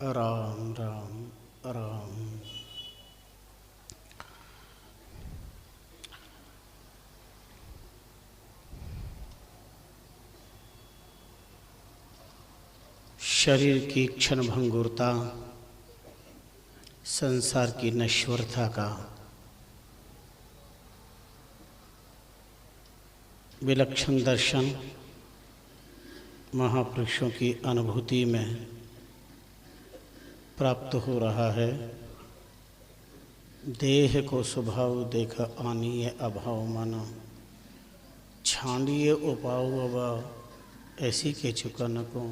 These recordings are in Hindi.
राम राम राम। शरीर की क्षणभंगुरता, संसार की नश्वरता का विलक्षण दर्शन महापुरुषों की अनुभूति में प्राप्त हो रहा है। देह को स्वभाव देख आनीय अभाव माना, छांडिए उपाव अब ऐसी के चुका न को।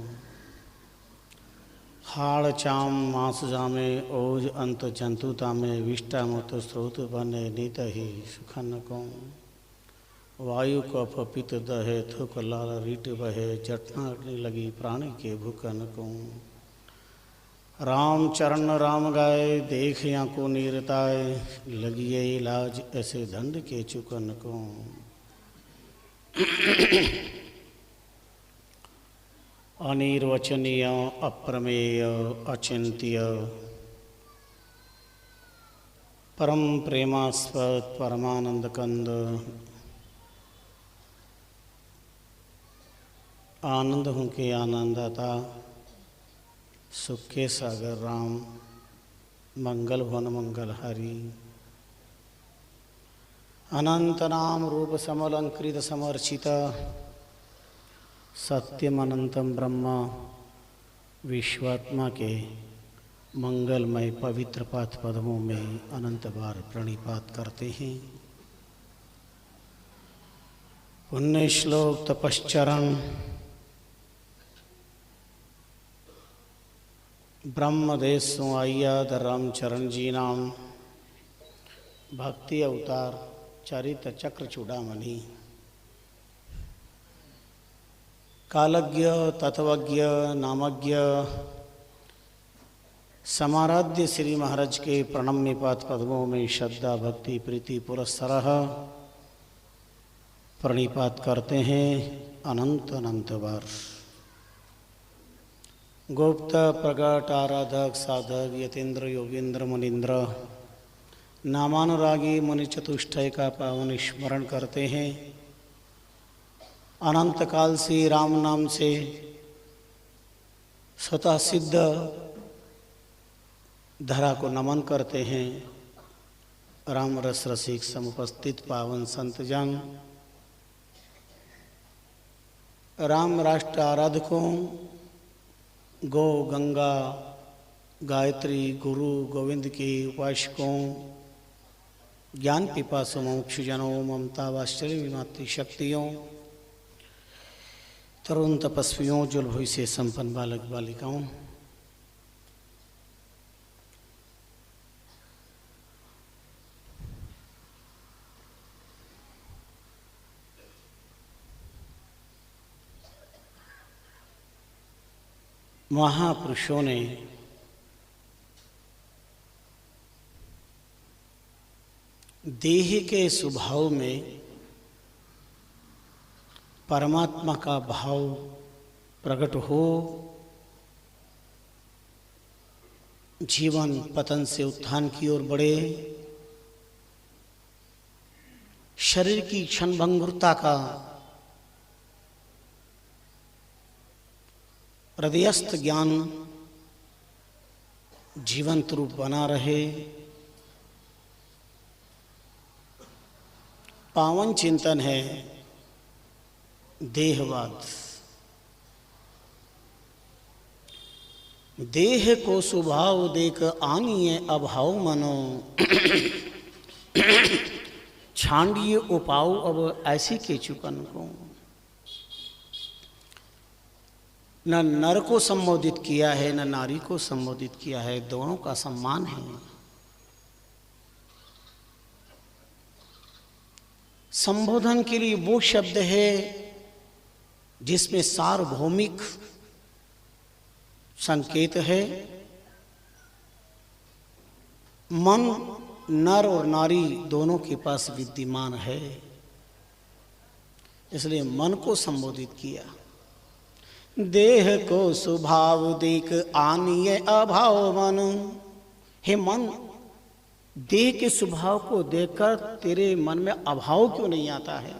हाड़ चाम मांस जामे ओज अंत जंतुता में, विष्टा मत स्रोत बने नित ही सुखन को। वायु कफ पित दहे थुक लाल रीट बहे, जटना लगी प्राणी के भूखन को। राम चरण राम गाए देख या को नीरताए, लगिए इलाज ऐसे दंड के चुकन को। अनिर्वचनीय अप्रमेय अचिंत्य परम प्रेमास्पद परमानंद कंद, आनंद हूँ के आनंदता, सुख के सागर राम, मंगल भवन मंगल हरि। अनंत नाम रूप समलंकृत समर्चित, सत्यम अनंतम ब्रह्म विश्वात्मा के मंगलमय पवित्र पाद पद्मों में अनंत बार प्रणिपात करते हैं। पुण्य श्लोक तपश्चरण ब्रह्मदेश आइया धर्म चरण जी नाम, भक्ति अवतार चरित चक्र चूड़ामणि। कालज्ञ तत्वज्ञ नामज्ञ समाराध्य श्री महाराज के प्रणम्य पाद पद्मों में श्रद्धा भक्ति प्रीति पुरस्सरः प्रणिपात करते हैं अनंत अनंत बार। गुप्त प्रगट आराधक साधक यतेंद्र योगेंद्र मुनीन्द्र नामानुरागी मुनि चतुष्टय का पावन स्मरण करते हैं। अनंत काल से राम नाम से स्वतः सिद्ध धरा को नमन करते हैं। राम रस रसिक समुपस्थित पावन संत जन, राम राष्ट्र आराधकों, गौ गंगा गायत्री गुरु गोविंद के उपासकों, ज्ञान पिपासु मोक्षजनों, ममता वात्सल्य विमात्री शक्तियों, तरुण तपस्वियों, जुलभुई से संपन्न बालक बालिकाओं, महापुरुषों ने देह के स्वभाव में परमात्मा का भाव प्रकट हो, जीवन पतन से उत्थान की ओर बढ़े, शरीर की क्षणभंगुरता का हृदयस्थ ज्ञान जीवंत रूप बना रहे, पावन चिंतन है देहवाद। देह को स्वभाव देख आनिए अभाव मनो, छांडिए उपाव अब ऐसी के चुकन को। न नर को संबोधित किया है न नारी को संबोधित किया है, दोनों का सम्मान है। संबोधन के लिए वो शब्द है जिसमें सार्वभौमिक संकेत है। मन नर और नारी दोनों के पास विद्यमान है, इसलिए मन को संबोधित किया। देह को स्वभाव देख आनिए अभाव मन। हे मन, देह के स्वभाव को देखकर तेरे मन में अभाव क्यों नहीं आता है?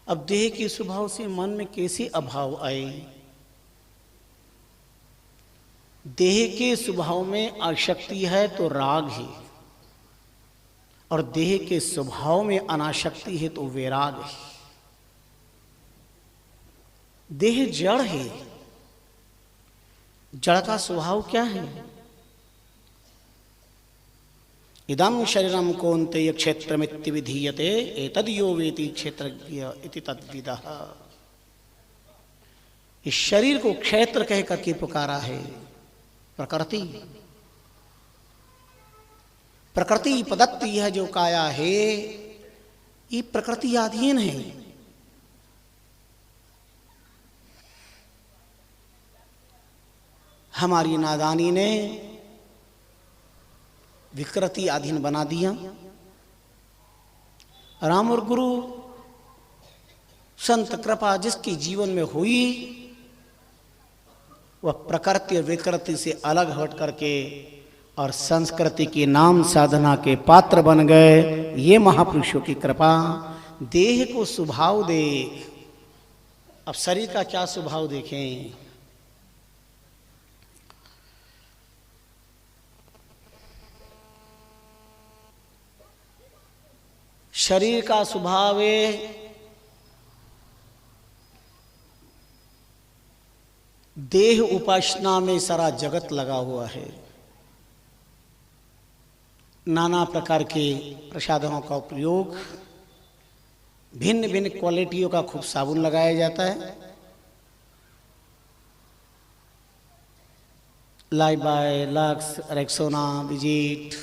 अब देह के स्वभाव से मन में कैसे अभाव आए? देह के स्वभाव में आसक्ति है तो राग है, और देह के स्वभाव में अनासक्ति है तो वैराग है। देह जड़ है, जड़ का स्वभाव क्या है? इदं शरीरम कौन्तेय क्षेत्रमिति विधीयते एतद् यो वेति क्षेत्रज्ञ इति तद्विदः। इस शरीर को क्षेत्र कह करके पुकारा है। प्रकृति, प्रकृति पदत्त यह जो काया है ये प्रकृति अधीन है। हमारी नादानी ने विकृति अधीन बना दिया। राम और गुरु संत कृपा जिसकी जीवन में हुई वह प्रकृति और विकृति से अलग हट करके और संस्कृति के नाम साधना के पात्र बन गए। ये महापुरुषों की कृपा। देह को स्वभाव देख, अब शरीर का क्या स्वभाव देखें? शरीर का स्वभाव है देह उपासना में सारा जगत लगा हुआ है। नाना प्रकार के प्रसादों का प्रयोग, भिन्न भिन्न क्वालिटियों का खूब साबुन लगाया जाता है। लाइबाय, लक्स, रेक्सोना, विजिट,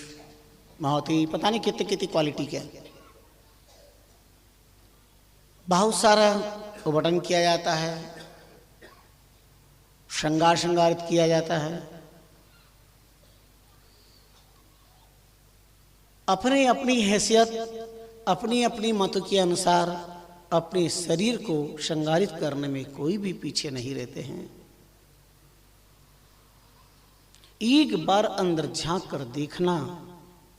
मारुति, पता नहीं कितनी कितनी क्वालिटी के बहुत सारा उद्घाटन किया जाता है, श्रृंगारित किया जाता है। अपने अपनी हैसियत, अपनी अपनी मत के अनुसार अपने शरीर को श्रृंगारित करने में कोई भी पीछे नहीं रहते हैं। एक बार अंदर झांक कर देखना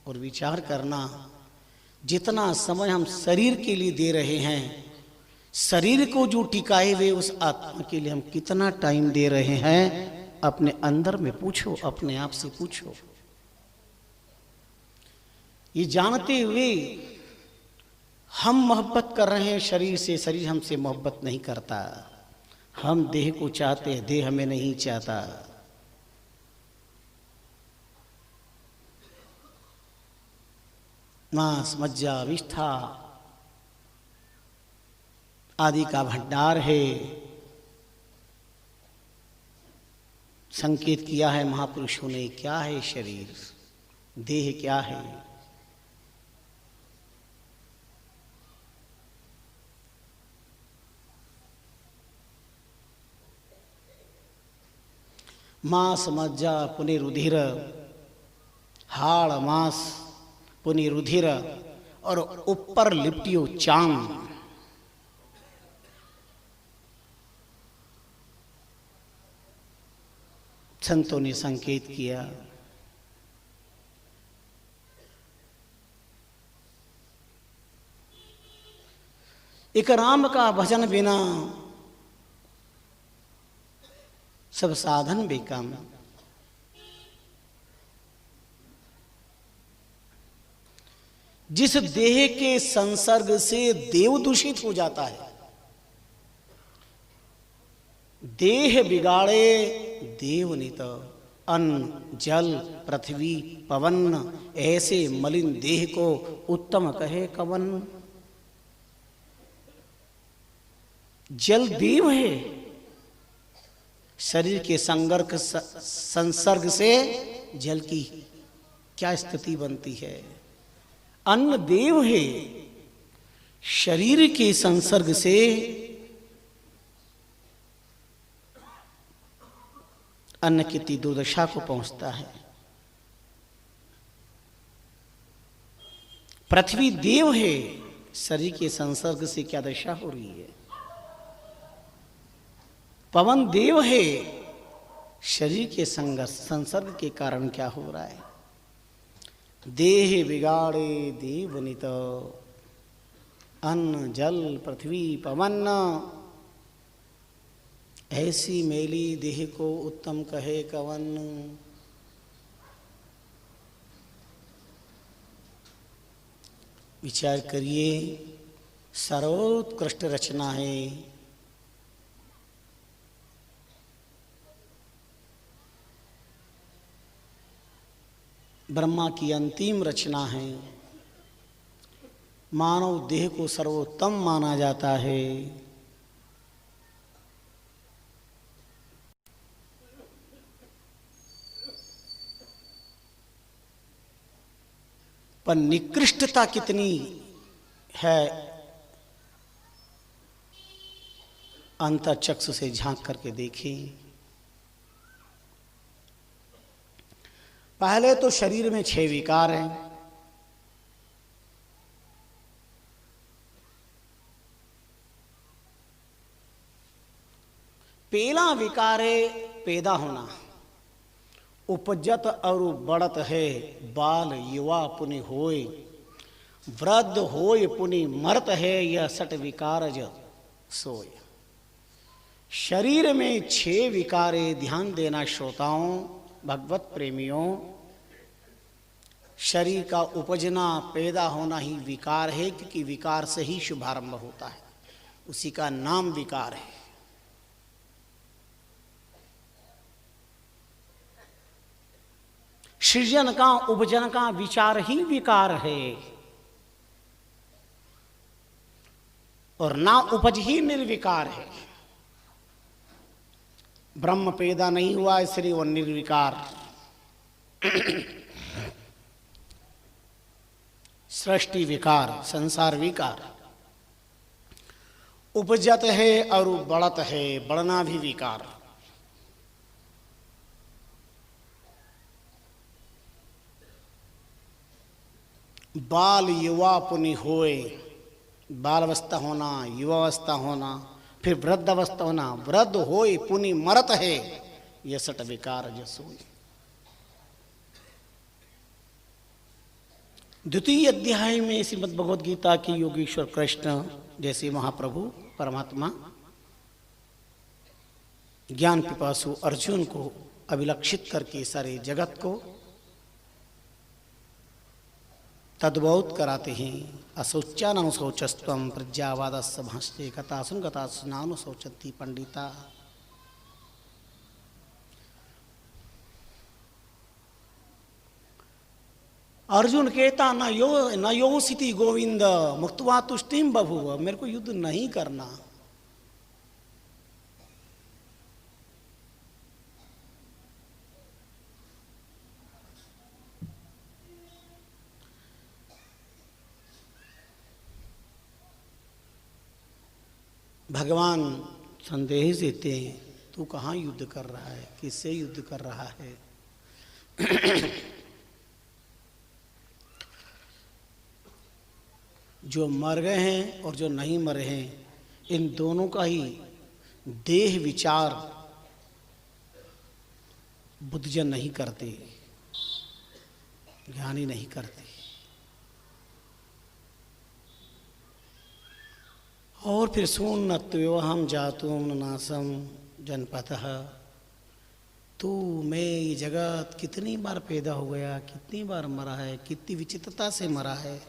और विचार करना, जितना समय हम शरीर के लिए दे रहे हैं, शरीर को जो टिकाए हुए उस आत्मा के लिए हम कितना टाइम दे रहे हैं, अपने अंदर में पूछो, अपने आप से पूछो। ये जानते हुए हम मोहब्बत कर रहे हैं शरीर से, शरीर हमसे मोहब्बत नहीं करता। हम देह को चाहते हैं, देह हमें नहीं चाहता। मांस, मज्जा, विष्ठा आदि का भंडार है। संकेत किया है महापुरुषों ने, क्या है शरीर, देह क्या है। मांस, मज्जा, पुनि रुधिर, हाड़ मांस, पुनि रुधिर, और ऊपर लिपटियो चाम। संतों ने संकेत किया। एक राम का भजन बिना सब साधन बेकाम। जिस देह के संसर्ग से देव दूषित हो जाता है, देह बिगाड़े देव नित, अन्न, जल, पृथ्वी, पवन, ऐसे मलिन देह को उत्तम कहे कवन। जल देव है, शरीर के संसर्ग से जल की क्या स्थिति बनती है। अन्न देव है, शरीर के संसर्ग से अन्न की दुर्दशा को पहुंचता है। पृथ्वी देव है, शरीर के संसर्ग से क्या दशा हो रही है। पवन देव है, शरीर के संसर्ग के कारण क्या हो रहा है। देह बिगाड़े देव नित, अन्न जल पृथ्वी पवन, ऐसी मेली देह को उत्तम कहे कवन। विचार करिए, सर्वोत्कृष्ट रचना है। ब्रह्मा की अंतिम रचना है। मानव देह को सर्वोत्तम माना जाता है। पर निकृष्टता कितनी है, अंतर्चक्षु से झांक करके देखें। पहले तो शरीर में 6 विकार हैं। पहला विकार है पैदा होना। उपजत और बढ़त है, बाल युवा पुनि होय, वृद्ध होय पुनि मरत है, यह सट विकारज सोय। शरीर में 6 विकारे, ध्यान देना श्रोताओं, भगवत प्रेमियों। शरीर का उपजना, पैदा होना ही विकार है, क्योंकि विकार से ही शुभारंभ होता है, उसी का नाम विकार है। सृजन का, उपजन का विचार ही विकार है, और ना उपज ही निर्विकार है। ब्रह्म पैदा नहीं हुआ इसलिए वह निर्विकार। सृष्टि विकार, संसार विकार। उपजत है और बढ़त है, बढ़ना भी विकार। बाल युवा पुनि होए, बाल अवस्था होना, युवा अवस्था होना, फिर वृद्ध अवस्था होना, वृद्ध होए पुनि मरत है, यह सट विकार जसोय। द्वितीय अध्याय में श्रीमद् भगवद गीता की योगेश्वर कृष्ण जैसे महाप्रभु परमात्मा ज्ञान पिपासु अर्जुन को अभिलक्षित करके सारे जगत को तद्भुत कराते हैं। असोच्यान शौचस्त्वं प्रज्ञावादस्य भाष्ये कथासुन कथासुनानु शौचन्ति पंडिता। अर्जुन कहता न योषिति गोविंद मुक्त्वा तुष्टिम बभूव, मेरे को युद्ध नहीं करना। भगवान संदेह देते हैं, तू कहाँ युद्ध कर रहा है, किससे युद्ध कर रहा है। जो मर गए हैं और जो नहीं मरे हैं, इन दोनों का ही देह विचार बुद्धजन नहीं करते, ज्ञानी नहीं करते। और फिर सुन हम जातुम नासम जनपतः, तू मैं ये जगत कितनी बार पैदा हो गया, कितनी बार मरा है, कितनी विचित्रता से मरा है।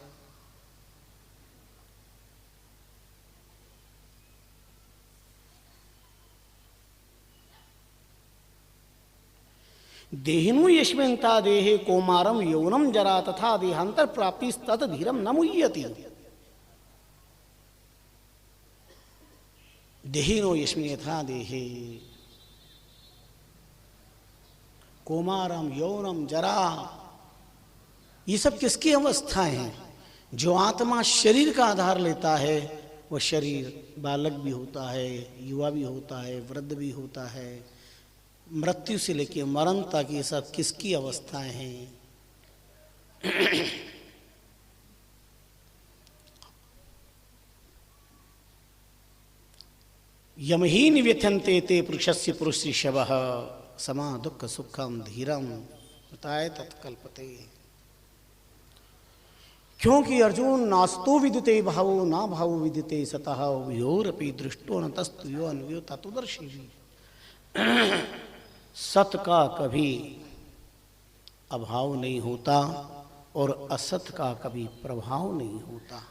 देहिनु यस्मिन्ता देहे कौमारम यौनम जरा तथा देहांतर प्राप्ति तत धीरम न मुह्यति। देहिनो यस्मिन् यथा देहे कौमारम यौनम जरा, ये सब किसकी अवस्थाएं हैं। जो आत्मा शरीर का आधार लेता है वह शरीर बालक भी होता है, युवा भी होता है, वृद्ध भी होता है। मृत्यु से लेकर मरण तक ये सब किसकी अवस्थाएं हैं? यम ही निव्यथन्ते ते पुरुषस्य पुरुषऋषभः समा दुख सुखम धीरम बताए तत्कल्पते। क्योंकि अर्जुन नास्तो विदिते भावो ना भावो विदिते सतः उभयोरपि दृष्टो न तस्तुयो अन्वयो तत्वदर्शी। सत का कभी अभाव नहीं होता और असत का कभी प्रभाव नहीं होता।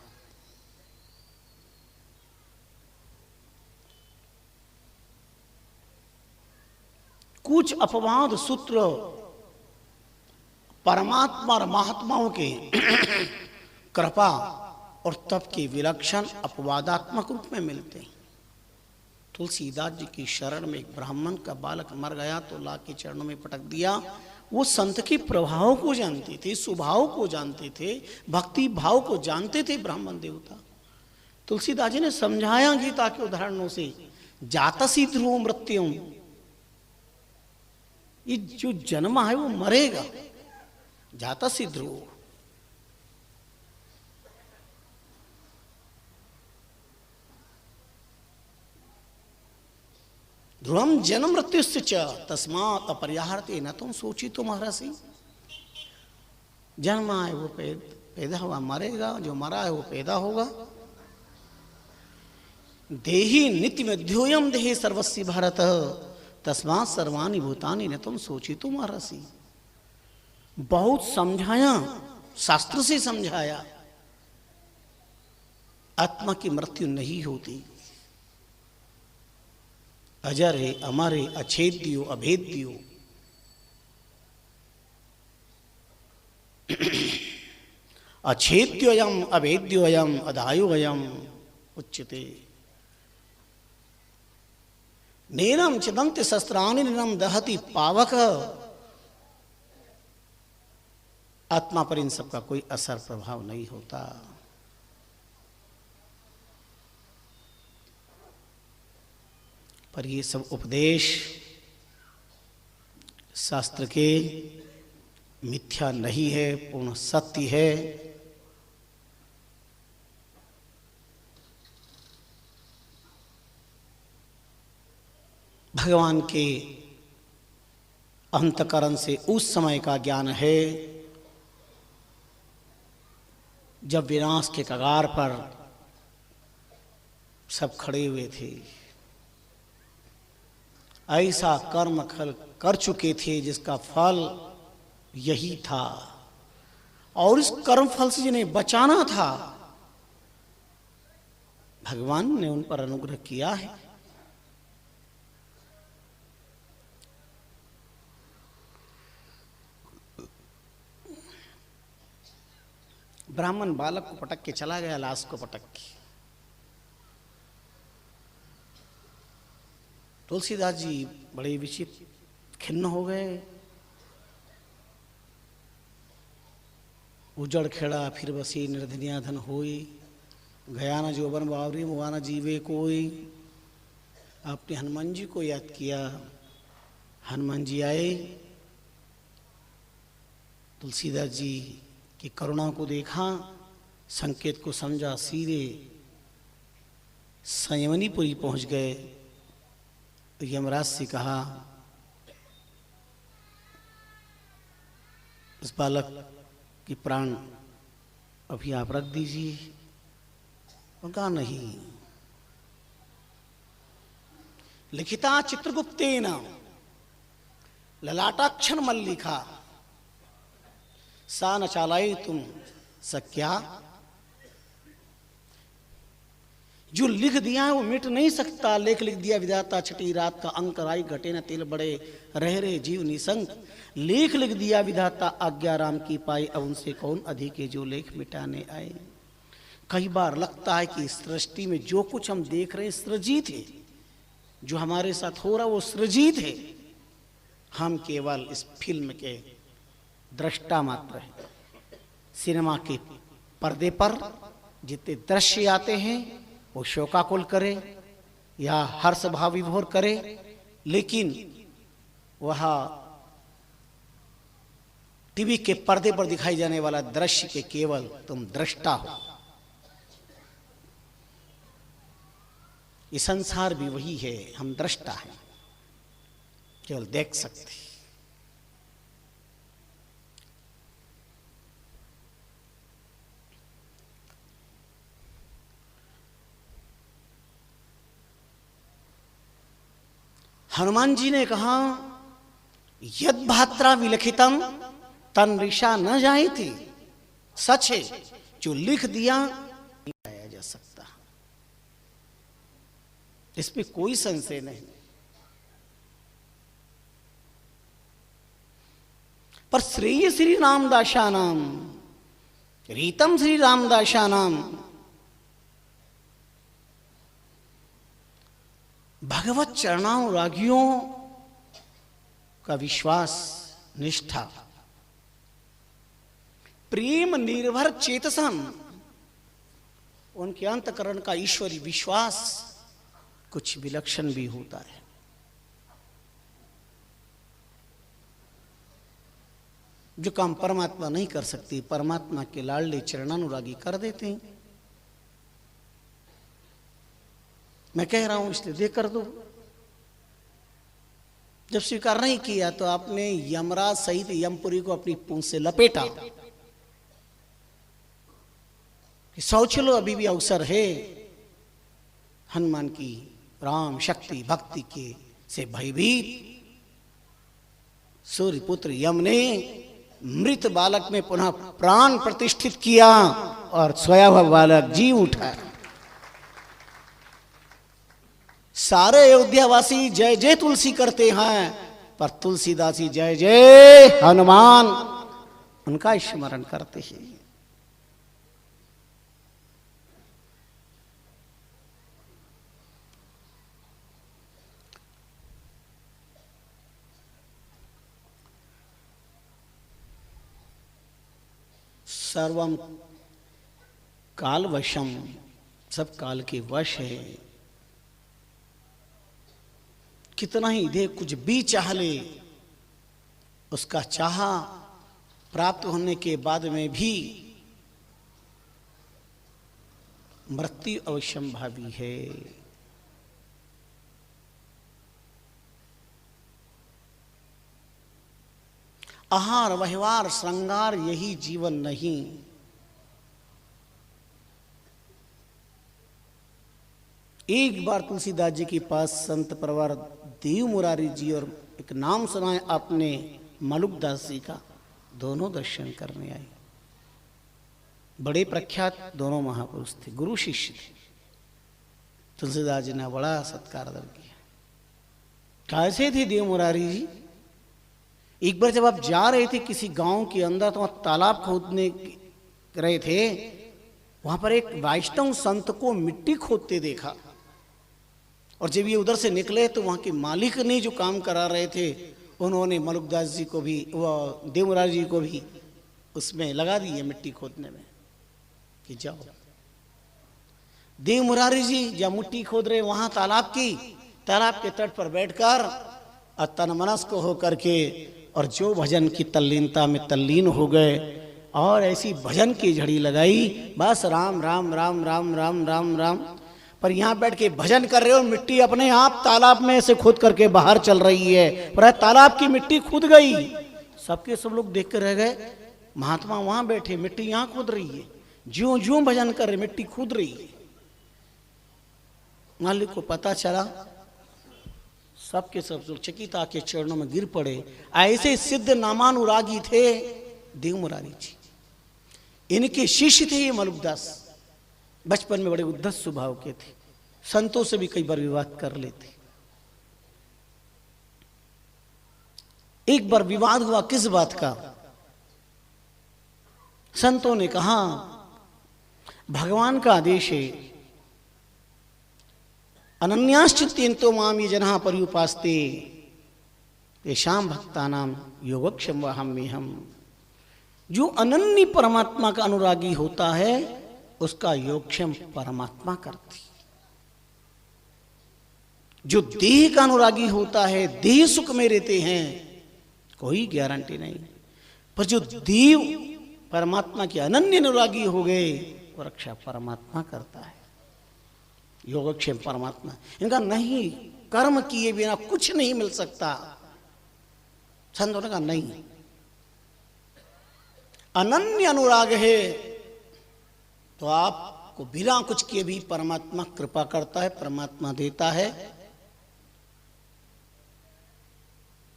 कुछ अपवाद सूत्र परमात्मा और महात्माओं के कृपा और तप के विलक्षण अपवादात्मक रूप में मिलते हैं। तुलसीदास जी की शरण में एक ब्राह्मण का बालक मर गया तो ला के चरणों में पटक दिया। वो संत के प्रभाव को जानते थे, स्वभाव को जानते थे, भक्ति भाव को जानते थे ब्राह्मण देवता। तुलसीदास जी ने समझाया गीता के उदाहरणों से, जातसी ध्रुव मृत्युम, ये जो जन्म है वो मरेगा, जातसी ध्रुव। ध्रुवम जन्म मृत्युश्च च तस्मात् अपरिहार्यते न तुम सोचितो महर्षि। जन्म है वो पैदा हुआ मरेगा, जो मरा है वो पैदा होगा। देहि नित्य मध्योयम देहे सर्वस्य भारत तस्मात् सर्वाणि भूतानि न तुम सोचितो महर्षि। बहुत समझाया, शास्त्र से समझाया, आत्मा की मृत्यु नहीं होती। अजर है, अमर है, अछेद्यो अभेद्यो। अछेद्योयम अभेद्योयम अदायुयम उच्यते। नेरम चिदंत शस्त्राणि निरम दहति पावक। आत्मा पर इन सबका कोई असर प्रभाव नहीं होता। पर ये सब उपदेश शास्त्र के मिथ्या नहीं है, पूर्ण सत्य है। भगवान के अंतकरण से उस समय का ज्ञान है जब विनाश के कगार पर सब खड़े हुए थे। ऐसा कर्म कर चुके थे जिसका फल यही था, और इस कर्म फल से जिन्हें बचाना था भगवान ने उन पर अनुग्रह किया है। ब्राह्मण बालक को पटक के चला गया, लाश को पटक के। तुलसीदास जी बड़े विचित्र खिन्न हो गए। उजड़ खेड़ा फिर बसी निर्धनिया धन होई, गया न जोबन बावरी मुआ न जीवे कोई। आपने हनुमान जी को याद किया। हनुमान जी आए, तुलसीदास जी की करुणा को देखा, संकेत को समझा, सीधे संयमनीपुरी पहुंच गए। तो यमराज से कहा, इस बालक की प्राण अभी आप रख दीजिए। उनका नहीं। लिखिता चित्रगुप्तेन ललाटाक्षर मल्लिका सा न चालाई तुम सक्या। जो लिख दिया है वो मिट नहीं सकता। लेख लिख दिया विधाता छठी रात का, अंक राई घटे न तिल बड़े, रह रहे जीव निसंक। लेख लिख दिया विधाता आज्ञा राम की पाई, अब उनसे कौन अधिक है जो लेख मिटाने आए। कई बार लगता है कि सृष्टि में जो कुछ हम देख रहे हैं सृजित है, जो हमारे साथ हो रहा वो सृजित है, हम केवल इस फिल्म के दृष्टा मात्र है, सिनेमा के पर्दे पर जितने दृश्य आते हैं वो शोकाकुल करे या हर्ष भाव विभोर करे, लेकिन वह टीवी के पर्दे पर दिखाई जाने वाला दृश्य के केवल तुम दृष्टा हो। ये संसार भी वही है, हम दृष्टा हैं, केवल देख सकते। हनुमान जी ने कहा यद भात्रा विलखितम तन ऋषा न जाए थी, सच है जो लिख दिया नहीं आया जा सकता, इसमें कोई संशय नहीं। पर श्रेय श्री रामदासानाम, रीतम श्री रामदासानाम, भगवत चरणानुरागियों का विश्वास, निष्ठा, प्रेम निर्भर चेतसन, उनके अंतकरण का ईश्वरी विश्वास कुछ विलक्षण भी होता है। जो काम परमात्मा नहीं कर सकती, परमात्मा के लाडले चरणानुरागी कर देते हैं। मैं कह रहा हूं इसलिए दे कर दो। जब स्वीकार नहीं किया तो आपने यमराज सहित यमपुरी को अपनी पूंछ से लपेटा कि सोच लो अभी भी अवसर है। हनुमान की राम शक्ति भक्ति के से भयभीत सूर्यपुत्र यम ने मृत बालक में पुनः प्राण प्रतिष्ठित किया और स्वयं बालक जी उठा। सारे अयोध्यावासी जय जय तुलसी करते हैं, पर तुलसीदासी जय जय हनुमान उनका स्मरण करते हैं। सर्वम काल वशम, सब काल के वश है। कितना ही दे कुछ भी चाह ले, उसका चाहा प्राप्त होने के बाद में भी मृत्यु अवश्यंभावी है। आहार व्यवहार श्रृंगार यही जीवन नहीं। एक बार तुलसीदास जी के पास संत परवार देव मुरारी जी और एक नाम सुना है आपने मलुकदास जी का, दोनों दर्शन करने आए। बड़े प्रख्यात दोनों महापुरुष थे, गुरु शिष्य थे। तुलसीदास जी ने बड़ा सत्कार अदा किया। कैसे थे देव मुरारी जी? एक बार जब आप जा रहे थे किसी गांव के अंदर, तो वहां तालाब खोदने रहे थे, वहां पर एक वैष्णव संत को मिट्टी खोदते देखा। और जब ये उधर से निकले तो वहां के मालिक ने जो काम करा रहे थे, उन्होंने मलुकदास जी को भी, वह देव मुरारी जी को भी उसमें लगा दिए मिट्टी खोदने में कि जाओ। देव मुरारी जी जब मिट्टी खोद रहे वहां तालाब के तट पर बैठकर और तन्मनस्क होकर के और जो भजन की तल्लीनता में तल्लीन हो गए और ऐसी भजन की झड़ी लगाई, बस राम राम राम राम राम राम राम। पर यहाँ बैठ के भजन कर रहे हो, मिट्टी अपने आप तालाब में से खुद करके बाहर चल रही है, पर तालाब की मिट्टी खुद गई। सबके सब लोग देख कर रह गए। महात्मा वहां बैठे, मिट्टी यहाँ खुद रही है, ज्यों ज्यों भजन कर रहे मिट्टी खुद रही है। मालिक को पता चला, सबके सब लोग चकित आके चरणों में गिर पड़े। ऐसे सिद्ध नामानुरागी थे देव मुरारी जी। इनके शिष्य थे ये मलुकदास। बचपन में बड़े उद्धत स्वभाव के थे, संतों से भी कई बार विवाद कर लेते। एक बार विवाद हुआ, किस बात का? संतों ने कहा भगवान का आदेश है, अनन्याश्चित्यन्तो माम ये जनाः पर्युपास्ते तेषां भक्तानां योगक्षेममहम्। जो अनन्य परमात्मा का अनुरागी होता है उसका योगक्षेम परमात्मा करती। जो देह का अनुरागी होता है, देह सुख में रहते हैं, कोई गारंटी नहीं, पर जो देव परमात्मा के अनन्य अनुरागी हो गए वो रक्षा परमात्मा करता है, योगक्षेम परमात्मा। इनका नहीं, कर्म किए बिना कुछ नहीं मिल सकता। संतों ने कहा नहीं, अनन्य अनुराग है तो आपको बिना कुछ किए भी परमात्मा कृपा करता है, परमात्मा देता है।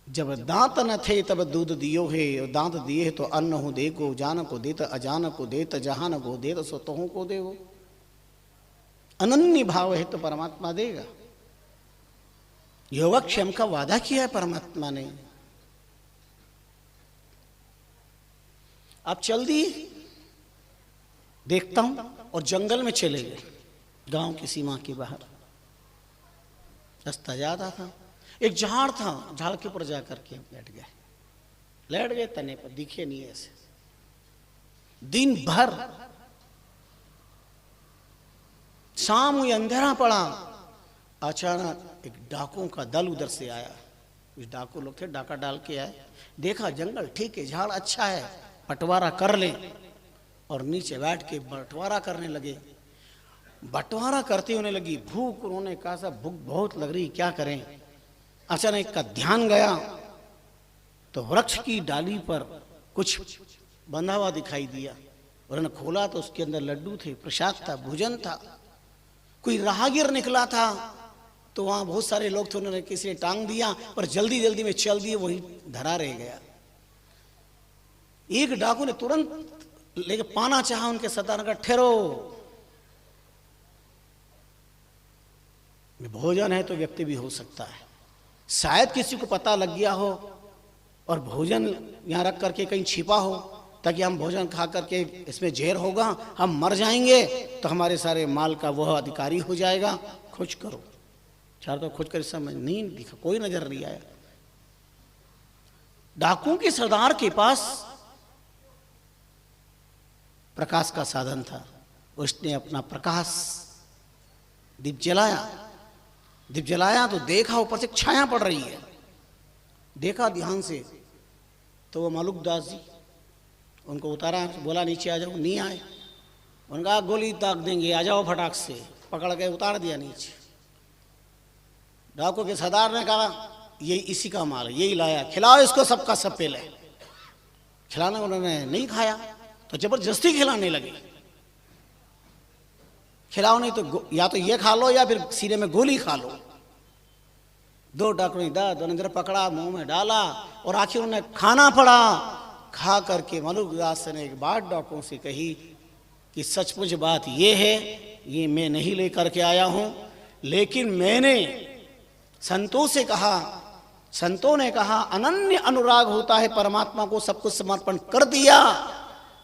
जब दांत न थे तब दूध दियो है, और दांत दिए है तो अन्न हो दे को, जान को देत अजान को देत, जहान को देत स्वतों को दे। वो अनन्य भाव है तो परमात्मा देगा। योगक्षेम का वादा किया है परमात्मा ने। आप चल दिए, देखता हूं, और जंगल में चले गए, गांव की सीमा के बाहर। रास्ता ज्यादा था, एक झाड़ था, झाड़ के ऊपर जाकर के लेट गए तने पर, दिखे नहीं ऐसे। दिन भर, शाम हुई, अंधेरा पड़ा, अचानक एक डाकुओं का दल उधर से आया। कुछ डाकू लोग थे, डाका डाल के आए, देखा जंगल ठीक है, झाड़ अच्छा है, बंटवारा कर ले, और नीचे बैठ के बंटवारा करने लगे। बंटवारा करते होने लगी भूख, उन्होंने कहा साहब भूख बहुत लग रही, क्या करें। अचानक का ध्यान गया तो वृक्ष की डाली पर कुछ बंधा हुआ दिखाई दिया, उन्होंने खोला तो उसके अंदर लड्डू थे, प्रसाद था, भोजन था। कोई राहगीर निकला था तो वहां बहुत सारे लोग थे, उन्होंने किसी ने टांग दिया, पर जल्दी जल्दी में चल दिए, वही धरा रह गया। एक डाकू ने तुरंत लेके पाना चाहा, उनके सरदार का ठहरो, भोजन है तो व्यक्ति भी हो सकता है, शायद किसी को पता लग गया हो और भोजन यहां रख करके कहीं छिपा हो, ताकि हम भोजन खा करके इसमें जहर होगा, हम मर जाएंगे तो हमारे सारे माल का वह अधिकारी हो जाएगा, खोज करो। चार तो खोज कर इस समय नहीं दिखा, कोई नजर नहीं आया। डाकुओं के सरदार के पास प्रकाश का साधन था, उसने अपना प्रकाश दीप जलाया। दीप जलाया तो देखा ऊपर से छाया पड़ रही है, देखा ध्यान से तो वो मलुकदास जी, उनको उतारा, बोला नीचे आ जाओ, नहीं आए। उनका गोली ताक देंगे, आ जाओ फटाक से, पकड़ के उतार दिया नीचे। डाकू के सरदार ने कहा ये इसी का माल है, यही लाया, खिलाओ इसको सबका सब पहले। खिलाना उन्होंने नहीं खाया तो जबरदस्ती खिलाने लगे, खिलाओ नहीं तो या तो ये खा लो या फिर सीने में गोली खा लो। दो डाकुओं ने दोनों इधर पकड़ा, मुंह में डाला, और आखिर उन्हें खाना पड़ा। खा करके मलुकदास ने एक बात डाकुओं से कही कि सचमुच बात ये है, ये मैं नहीं लेकर के आया हूं, लेकिन मैंने संतों से कहा, संतों ने कहा अनन्य अनुराग होता है, परमात्मा को सब कुछ समर्पण कर दिया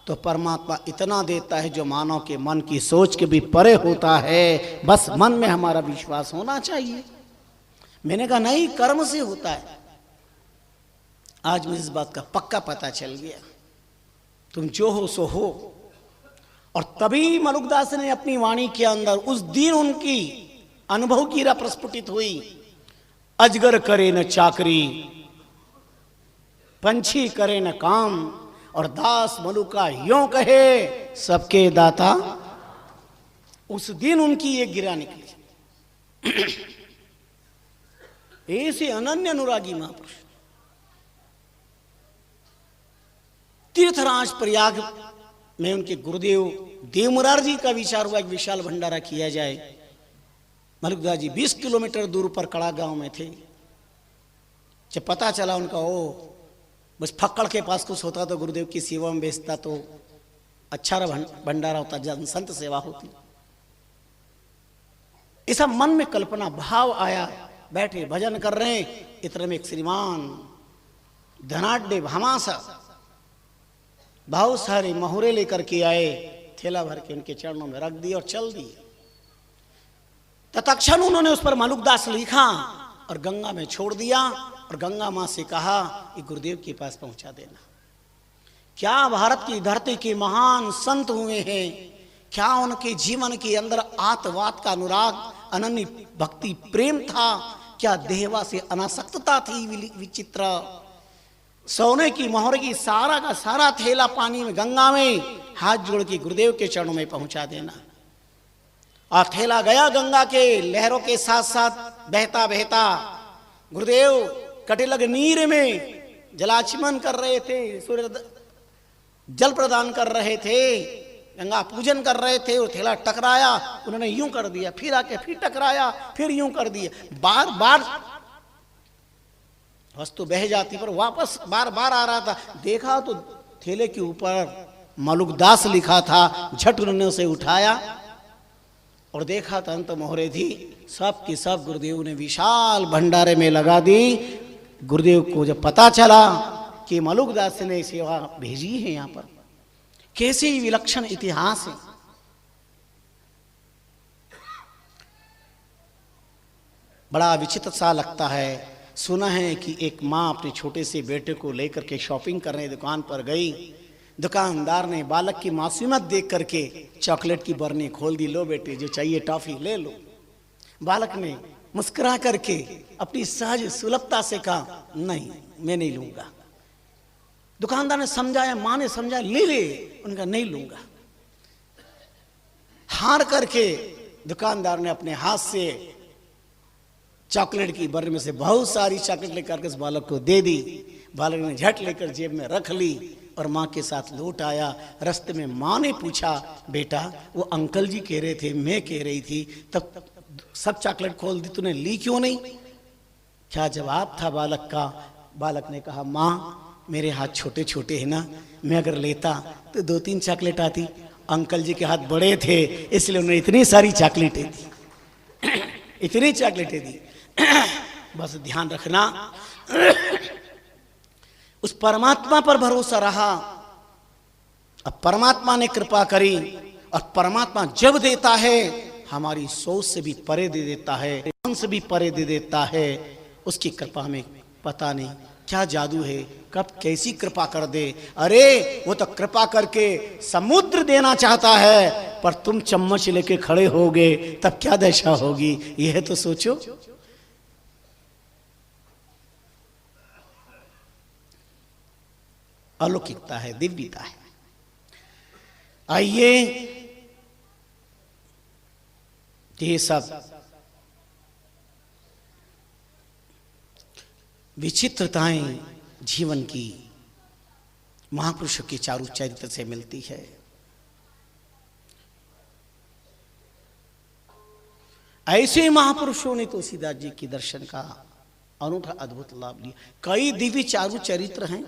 तो परमात्मा इतना देता है जो मानव के मन की सोच के भी परे होता है, बस मन में हमारा विश्वास होना चाहिए। मैंने कहा नहीं, कर्म से होता है। आज मुझे इस बात का पक्का पता चल गया, तुम जो हो सो हो। और तभी मलुकदास ने अपनी वाणी के अंदर उस दिन उनकी अनुभव की राह प्रस्फुटित हुई। अजगर करे न चाकरी, पंछी करे न काम, और दास मलुका यों कहे सबके दाता। उस दिन उनकी एक गिरा निकली। ऐसे अनन्य अनुरागी महापुरुष। तीर्थराज प्रयाग में उनके गुरुदेव देवमुरार जी का विचार हुआ, एक विशाल भंडारा किया जाए। मलुकदास जी 20 किलोमीटर दूर पर कड़ा गांव में थे। जब पता चला उनका, ओ बस फक्कड़ के पास कुछ होता तो गुरुदेव की सेवा में बेचता तो अच्छा भंडारा होता, जन संत सेवा होती। ऐसा मन में कल्पना भाव आया, बैठे भजन कर रहे हैं, इतने में एक श्रीमान धनाढ़ भामासा बहुत सारे महुरे लेकर के आए, थैला भर के उनके चरणों में रख दिए और चल दिए। तत्क्षण उन्होंने उस पर मलुकदास लिखा और गंगा में छोड़ दिया, और गंगा मां से कहा कि गुरुदेव के पास पहुंचा देना। क्या भारत की धरती के महान संत हुए हैं, क्या उनके जीवन के अंदर आत्मवाद का अनुराग, अनन्य भक्ति प्रेम था, क्या देहवा से अनासक्तता थी विचित्र। सोने की मोहर की सारा का सारा थैला पानी में गंगा में हाथ जोड़ के गुरुदेव के चरणों में पहुंचा देना। और थैला गया गंगा के लहरों के साथ साथ बहता बहता। गुरुदेव कटिलग नीर में जलाचमन कर रहे थे, सूर्य जल प्रदान कर रहे थे, गंगा पूजन कर रहे थे, और थैला टकराया, उन्होंने यूं कर दिया, फिर आके फिर टकराया, फिर यूं कर दिया, बार बार वस्तु बह जाती पर वापस बार बार आ रहा था। देखा तो थैले के ऊपर मलुकदास लिखा था, झट उन्होंने उसे उठाया और देखा तो अंत मोहरे थी। सब की सब गुरुदेव ने विशाल भंडारे में लगा दी। गुरुदेव को जब पता चला कि मलुकदास ने सेवा भेजी है यहाँ पर, कैसे विलक्षण इतिहास है। बड़ा विचित्र सा लगता है। सुना है कि एक माँ अपने छोटे से बेटे को लेकर के शॉपिंग करने दुकान पर गई। दुकानदार ने बालक की मासूमियत देख करके चॉकलेट की बरनी खोल दी, लो बेटे जो चाहिए टॉफी ले लो। बालक ने मुस्कुरा करके अपनी सहज सुलभता से कहा, नहीं मैं नहीं लूंगा। दुकानदार ने समझाया, माँ ने समझाया, ले ले, उनका नहीं लूंगा। हार करके दुकानदार ने अपने हाथ से चॉकलेट की बरनी में से बहुत सारी चॉकलेट लेकर के उस बालक को दे दी। बालक ने झट लेकर जेब में रख ली और माँ के साथ लौट आया। रास्ते में माँ ने पूछा, बेटा वो अंकल जी कह रहे थे, मैं कह रही थी, तब सब चॉकलेट खोल दी, तूने ली क्यों नहीं? क्या जवाब था बालक का? बालक ने कहा, माँ मेरे हाथ छोटे छोटे हैं ना, मैं अगर लेता तो 2-3 चॉकलेट आती। अंकल जी के हाथ बड़े थे इसलिए उन्होंने इतनी सारी चॉकलेटें दी, इतनी चॉकलेटें दी। बस ध्यान रखना, उस परमात्मा पर भरोसा रहा। अब परमात्मा ने कृपा करी, और परमात्मा जब देता है हमारी सोच से भी परे दे देता है, मन से भी परे दे देता है। उसकी कृपा में पता नहीं क्या जादू है, कब कैसी कृपा कर दे। अरे वो तो कृपा करके समुद्र देना चाहता है, पर तुम चम्मच लेके खड़े होगे तब क्या दशा होगी, यह तो सोचो। अलौकिकता है, दिव्यता है। आइए ये सब विचित्रताएं जीवन की महापुरुषों के चारु चरित्र से मिलती है। ऐसे महापुरुषों ने तुलसीदास जी के दर्शन का अनूठा अद्भुत लाभ लिया। कई दिव्य चारु चरित्र हैं।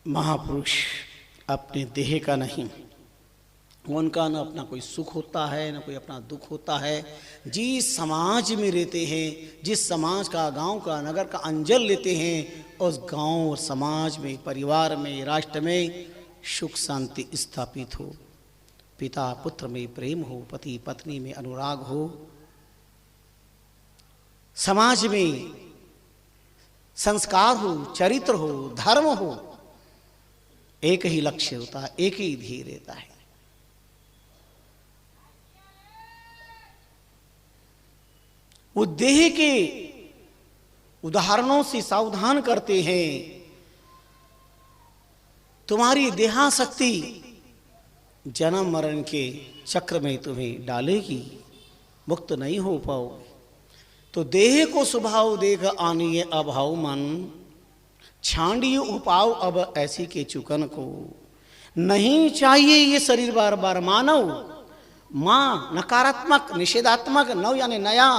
महापुरुष अपने देह का नहीं, उनका न अपना कोई सुख होता है न कोई अपना दुख होता है। जिस समाज में रहते हैं, जिस समाज का, गांव का, नगर का अंजल लेते हैं, उस गांव और समाज में, परिवार में, राष्ट्र में सुख शांति स्थापित हो। पिता पुत्र में प्रेम हो, पति पत्नी में अनुराग हो, समाज में संस्कार हो, चरित्र हो, धर्म हो। एक ही लक्ष्य होता है, एक ही ध्येय रहता है। वो देह के उदाहरणों से सावधान करते हैं। तुम्हारी देहासक्ति जन्म मरण के चक्र में तुम्हें डालेगी, मुक्त नहीं हो पाओगे। तो देह को स्वभाव देख आनिए अभाव मन, छांडिए उपाव अब ऐसी के चुकन को। नहीं चाहिए ये शरीर बार बार मानव। मां नकारात्मक, निषेधात्मक, नव यानी नया।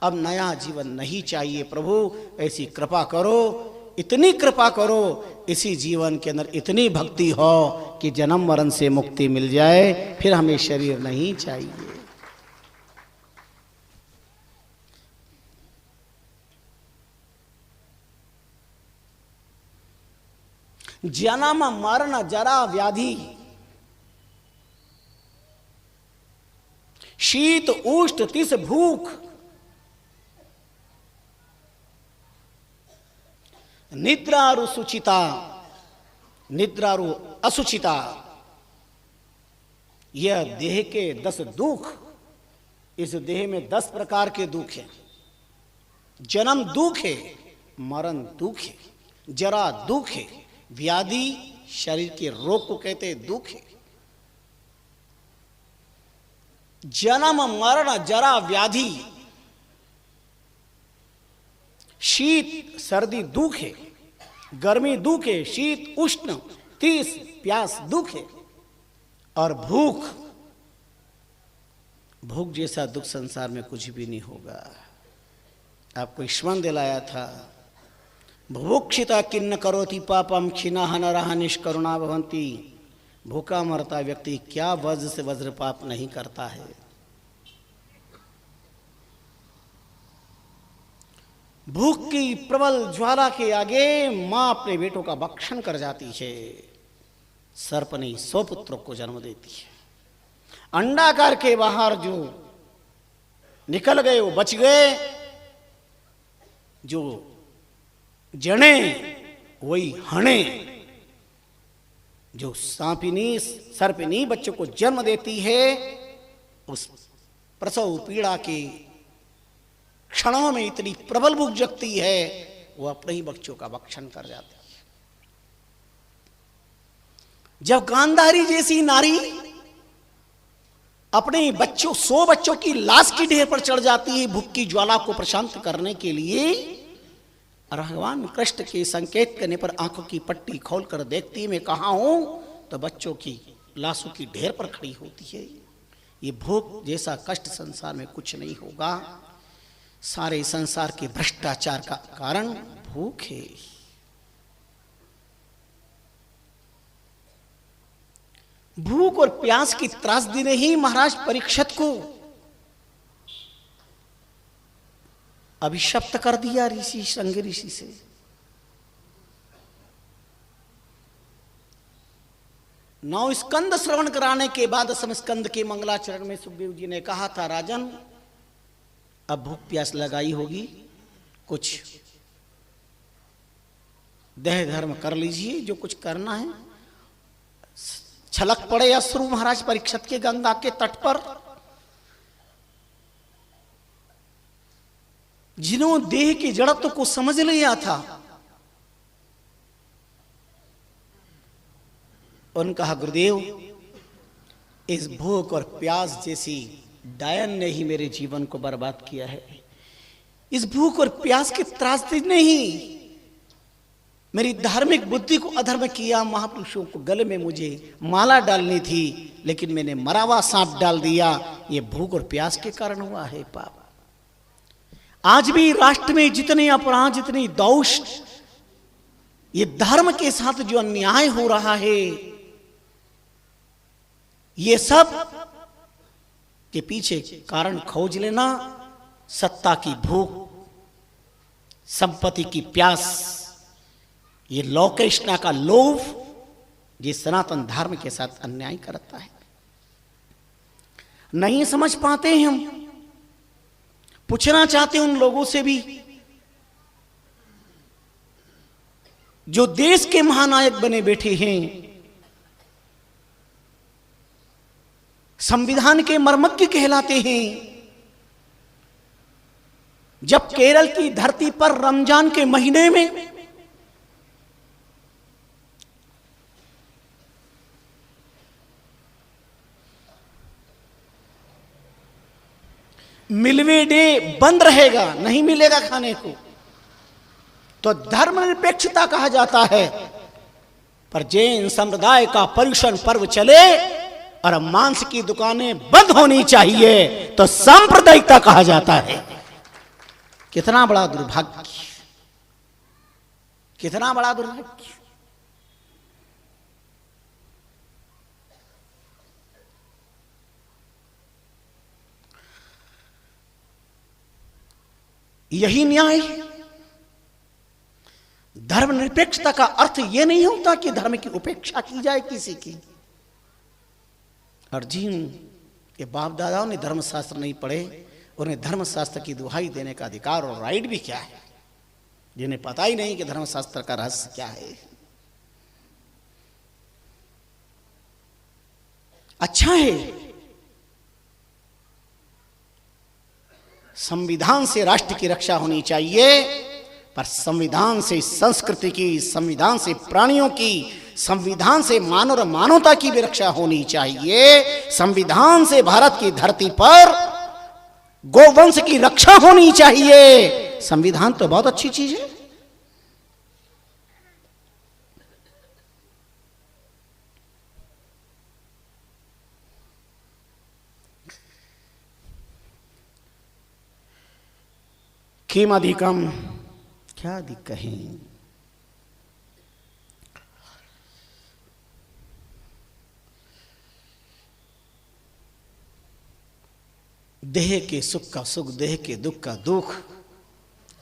अब नया जीवन नहीं चाहिए प्रभु, ऐसी कृपा करो, इतनी कृपा करो, इसी जीवन के अंदर इतनी भक्ति हो कि जन्म मरण से मुक्ति मिल जाए, फिर हमें शरीर नहीं चाहिए। जन्म मरण जरा व्याधि, शीत उष्ण तिस भूख, निद्रारु सुचिता, निद्रारु असुचिता, यह देह के 10 दुख। इस देह में 10 प्रकार के दुख हैं। जन्म दुख है, मरण दुख है, जरा दुख है, व्याधि शरीर के रोग को कहते हैं दुख है। जन्म मरण जरा व्याधि, शीत सर्दी दुख है, गर्मी दुख है, शीत उष्ण तीस प्यास दुख है, और भूख, भूख जैसा दुख संसार में कुछ भी नहीं होगा। आपको स्मरण दिलाया था, भुभुक्षिता किन्न करोति पापम क्षीणाः नराः निष्करुणा भवन्ति। भूखा मरता व्यक्ति क्या वज्र से वज्र पाप नहीं करता है। भूख की प्रबल ज्वाला के आगे मां अपने बेटों का भक्षण कर जाती है। सर्पनी 100 पुत्रों को जन्म देती है। अंडाकार के बाहर जो निकल गए वो बच गए, जो जने वही हणे। जो सांपिनी सर्पिनी बच्चों को जन्म देती है, उस प्रसव पीड़ा के क्षणों में इतनी प्रबल भूख जगती है, वो अपने ही बच्चों का भक्षण कर जाती है। जब गांधारी जैसी नारी अपने बच्चों 100 बच्चों की लाश की ढेर पर चढ़ जाती है भूख की ज्वाला को प्रशांत करने के लिए, और भगवान कृष्ण के संकेत करने पर आंखों की पट्टी खोलकर देखती है मैं कहां हूं, तो बच्चों की लाशों की ढेर पर खड़ी होती है। ये भूख जैसा कष्ट संसार में कुछ नहीं होगा। सारे संसार के भ्रष्टाचार का कारण भूख है। भूख और प्यास की त्रासदी ने ही महाराज परीक्षित को अभिशप्त कर दिया ऋषि संग ऋषि से। नौ स्कंद श्रवण कराने के बाद 10वें स्कंद के मंगलाचरण में सुखदेव जी ने कहा था, राजन अब भूख प्यास लगाई होगी, कुछ देह धर्म कर लीजिए, जो कुछ करना है। छलक पड़े अश्रु महाराज परीक्षित के गंगा के तट पर। जिन्होंने देह की जड़त्व को समझ लिया था, उन्होंने कहा गुरुदेव इस भूख और प्यास जैसी डायन ने ही मेरे जीवन को बर्बाद किया है। इस भूख और प्यास की त्रासदी ने ही मेरी धार्मिक बुद्धि को अधर्म किया। महापुरुषों को गले में मुझे माला डालनी थी, लेकिन मैंने मरावा सांप डाल दिया। ये भूख और प्यास के कारण हुआ है पाप। आज भी राष्ट्र में जितने अपराध, जितनी दोष, ये धर्म के साथ जो अन्याय हो रहा है, ये सब के पीछे कारण खोज लेना। सत्ता की भूख, संपत्ति की प्यास, ये लौकेशना का लोभ, ये सनातन धर्म के साथ अन्याय करता है। नहीं समझ पाते हैं हम। पूछना चाहते हैं उन लोगों से भी जो देश के महानायक बने बैठे हैं, संविधान के मर्मज्ञ कहलाते हैं। जब केरल की धरती पर रमजान के महीने में मिलवे डे बंद रहेगा, नहीं मिलेगा खाने को, तो धर्मनिरपेक्षता कहा जाता है। पर जैन संप्रदाय का पर्युषण पर्व चले और मांस की दुकानें बंद होनी चाहिए तो सांप्रदायिकता कहा जाता है। कितना बड़ा दुर्भाग्य, कितना बड़ा दुर्भाग्य। यही न्याय। धर्मनिरपेक्षता का अर्थ यह नहीं होता कि धर्म की उपेक्षा की जाए किसी की। और जिन के बाप दादाओं ने धर्मशास्त्र नहीं पढ़े, उन्हें धर्मशास्त्र की दुहाई देने का अधिकार और राइट भी क्या है। जिन्हें पता ही नहीं कि धर्मशास्त्र का रहस्य क्या है। अच्छा है संविधान से राष्ट्र की रक्षा होनी चाहिए, पर संविधान से संस्कृति की, संविधान से प्राणियों की, संविधान से मानव और मानवता की भी रक्षा होनी चाहिए। संविधान से भारत की धरती पर गोवंश की रक्षा होनी चाहिए। संविधान तो बहुत अच्छी चीज है। किम अधिकम, क्या अधिक कहें। देह के सुख का सुख, देह के दुख का दुख।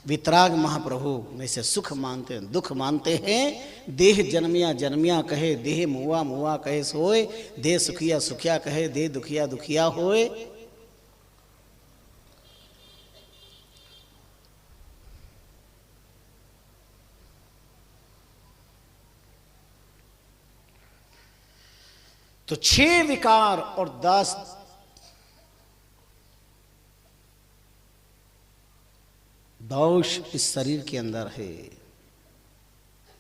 वितराग महाप्रभु में से सुख मानते हैं, दुख मानते हैं। देह जन्मिया जन्मिया कहे, देह मुआ मुआ कहे सोए। देह सुखिया सुखिया कहे, देह दुखिया दुखिया होए। तो 6 विकार और 10 दोष इस शरीर के अंदर है,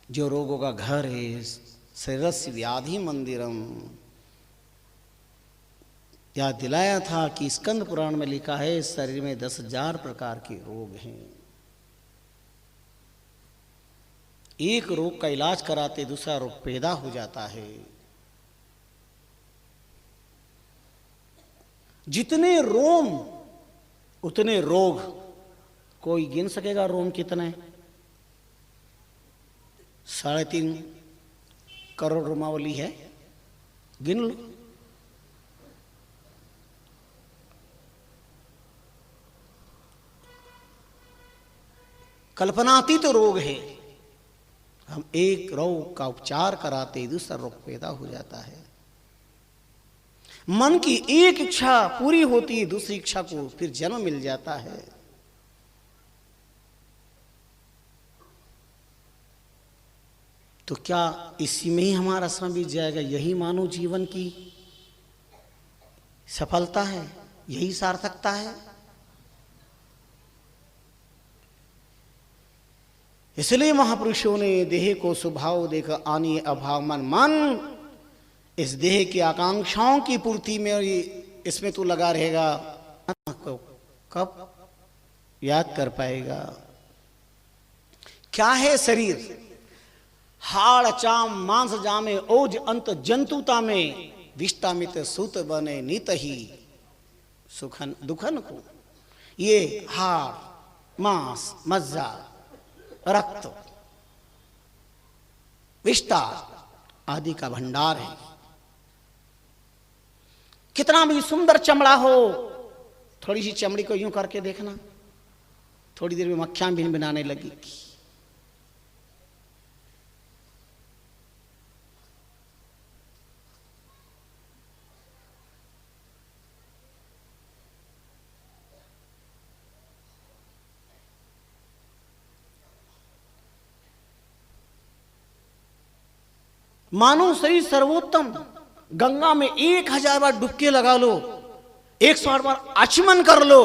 जो रोगों का घर है। शरीरस्य व्याधि मंदिरम, याद दिलाया था कि स्कंद पुराण में लिखा है शरीर में 10,000 प्रकार के रोग हैं। एक रोग का इलाज कराते दूसरा रोग पैदा हो जाता है। जितने रोम उतने रोग। कोई गिन सकेगा रोम कितने? 3.5 करोड़ रोमावली है, गिन लो। कल्पनातीत तो रोग है। हम एक रोग का उपचार कराते दूसरा रोग पैदा हो जाता है। मन की एक इच्छा पूरी होती है, दूसरी इच्छा को फिर जन्म मिल जाता है। तो क्या इसी में ही हमारा समय बीत जाएगा? यही मानव जीवन की सफलता है, यही सार्थकता है। इसलिए महापुरुषों ने देह को स्वभाव देख आनी अभाव मन। मन इस देह की आकांक्षाओं की पूर्ति में इसमें तू लगा रहेगा, कब याद कर पाएगा? क्या है शरीर? हाड़ चाम मांस जामे ओज अंत जंतुता में। विष्टामित सूत बने नित ही सुखन दुखन को। ये हाड़ मांस मज्जा रक्त विष्टा आदि का भंडार है। कितना भी सुंदर चमड़ा हो, थोड़ी सी चमड़ी को यूं करके देखना, थोड़ी देर में मक्खियां भिन भिनाने लगेगी। मानो शरीर सर्वोत्तम। गंगा में 1000 बार डुबकी लगा लो, 108 बार आचमन कर लो,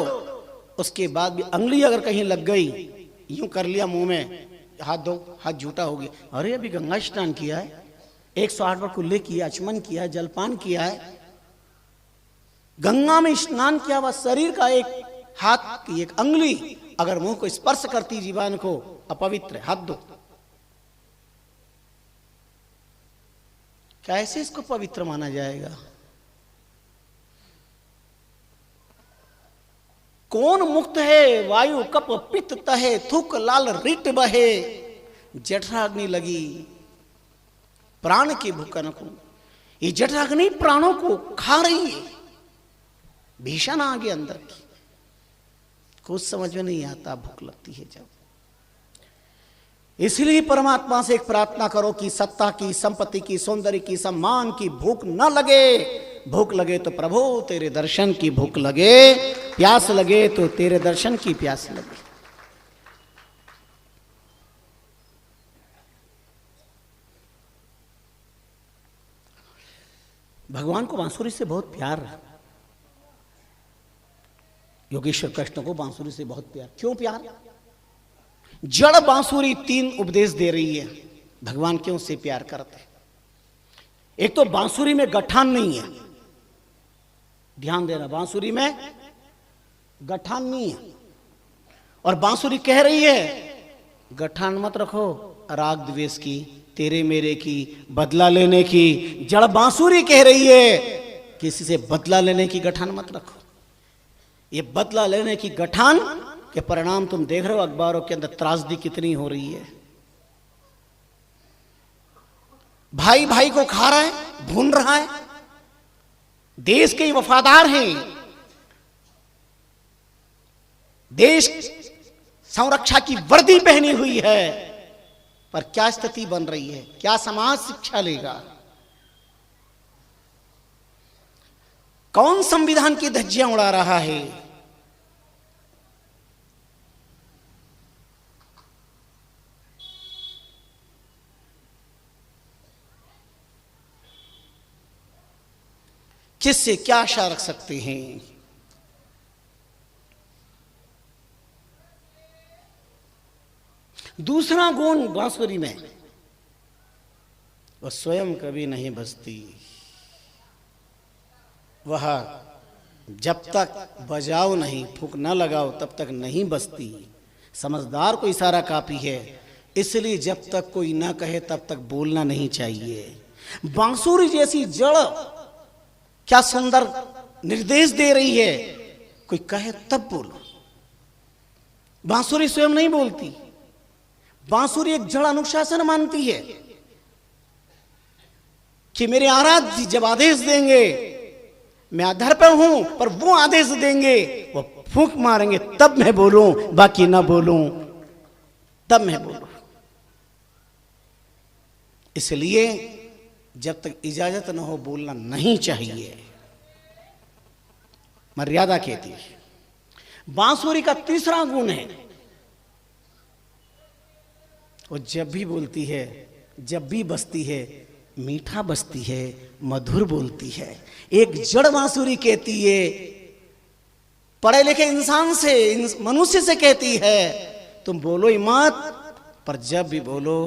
उसके बाद भी अंगुली अगर कहीं लग गई, यूं कर लिया मुंह में, हाथ धो, हाथ झूठा हो गया, अरे अभी गंगा स्नान किया है, 108 बार कुल्ले किया, आचमन किया है, जलपान किया है, गंगा में स्नान किया हुआ शरीर का एक हाथ की एक अंगुली अगर मुंह को स्पर्श करती जीवान को, अपवित्र, हाथ धो। कैसे इसको पवित्र माना जाएगा? कौन मुक्त है? वायु कप पित्त तहे, थूक लाल रिट बहे, जठराग्नि लगी प्राण की भूखन को। ये जठराग्नि प्राणों को खा रही है, भीषण आगे अंदर की, कुछ समझ में नहीं आता, भूख लगती है जब। इसलिए परमात्मा से एक प्रार्थना करो कि सत्ता की, संपत्ति की, सौंदर्य की, सम्मान की भूख न लगे। भूख लगे तो प्रभु तेरे दर्शन की भूख लगे, प्यास लगे तो तेरे दर्शन की प्यास लगे। भगवान को बांसुरी से बहुत प्यार है। योगेश्वर कृष्ण को बांसुरी से बहुत प्यार। क्यों प्यार? जड़ बांसुरी 3 उपदेश दे रही है। भगवान क्यों से प्यार करते? एक तो बांसुरी में गठान नहीं है, ध्यान देना, बांसुरी में गठान नहीं है। और बांसुरी कह रही है गठान मत रखो राग द्वेष की, तेरे मेरे की, बदला लेने की। जड़ बांसुरी कह रही है किसी से बदला लेने की गठान मत रखो। ये बदला लेने की गठान के परिणाम तुम देख रहे हो, अखबारों के अंदर त्रासदी कितनी हो रही है। भाई भाई को खा रहा है, भून रहा है। देश के वफादार हैं, देश संरक्षा की वर्दी पहनी हुई है, पर क्या स्थिति बन रही है? क्या समाज शिक्षा लेगा? कौन संविधान की धज्जियां उड़ा रहा है? किससे क्या आशा रख सकते हैं? दूसरा गुण बांसुरी में, वह स्वयं कभी नहीं बजती। वह जब तक बजाओ नहीं, फूंक न लगाओ, तब तक नहीं बजती। समझदार को इशारा काफी है, इसलिए जब तक कोई ना कहे तब तक बोलना नहीं चाहिए। बांसुरी जैसी जड़ क्या सुंदर निर्देश दे रही है, कोई कहे तब बोलो। बांसुरी स्वयं नहीं बोलती। बांसुरी एक जड़ अनुशासन मानती है कि मेरे आराध्य जब आदेश देंगे, मैं आधार पर हूं, पर वो आदेश देंगे, वो फूंक मारेंगे तब मैं बोलूं, बाकी ना बोलूं तब मैं बोलूं। इसलिए जब तक इजाजत न हो बोलना नहीं चाहिए, मर्यादा कहती है। बांसुरी का तीसरा गुण है, वो जब भी बोलती है, जब भी बजती है, मीठा बजती है, मधुर बोलती है। एक जड़ बांसुरी कहती है, पढ़े लिखे इंसान से, मनुष्य से कहती है तुम बोलो ही मत, पर जब भी बोलो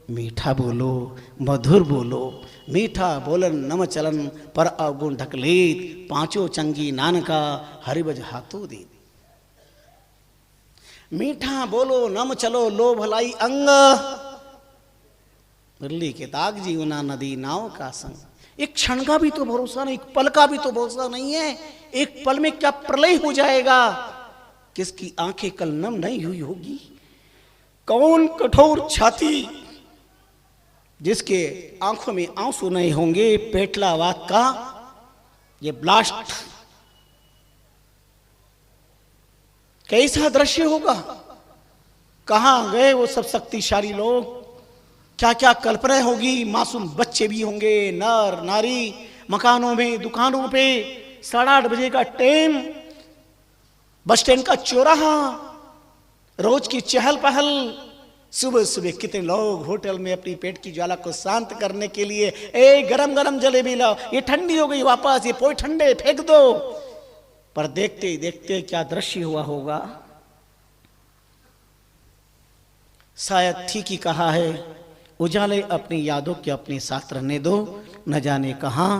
मीठा बोलो, मधुर बोलो। मीठा बोलन नम चलन पर अवगुण ढकलेत, पांचों चंगी नानका हरिभज हाथों दे। मीठा बोलो, नम चलो, लो भलाई अंग, मुरली के ताग जीवना नदी नाव का संग। एक क्षण का भी तो भरोसा नहीं, एक पल का भी तो भरोसा नहीं है। एक पल में क्या प्रलय हो जाएगा, किसकी आंखें कल नम नहीं हुई होगी। कौन कठोर छाती जिसके आंखों में आंसू नहीं होंगे। पेटलावाद का ये ब्लास्ट कैसा दृश्य होगा। कहां गए वो सब शक्तिशाली लोग, क्या क्या कल्पना होगी। मासूम बच्चे भी होंगे, नर नारी, मकानों में, दुकानों पे। 8:30 बजे का टाइम, बस स्टैंड का चौराहा, रोज की चहल पहल। सुबह सुबह कितने लोग होटल में अपनी पेट की ज्वाला को शांत करने के लिए, ए गरम गरम जलेबी लाओ, ये ठंडी हो गई वापस, ये पोई ठंडे फेंक दो। पर देखते ही देखते क्या दृश्य हुआ होगा। शायद ठीक ही कहा है, उजाले अपनी यादों के अपने साथ रहने दो, न जाने कहां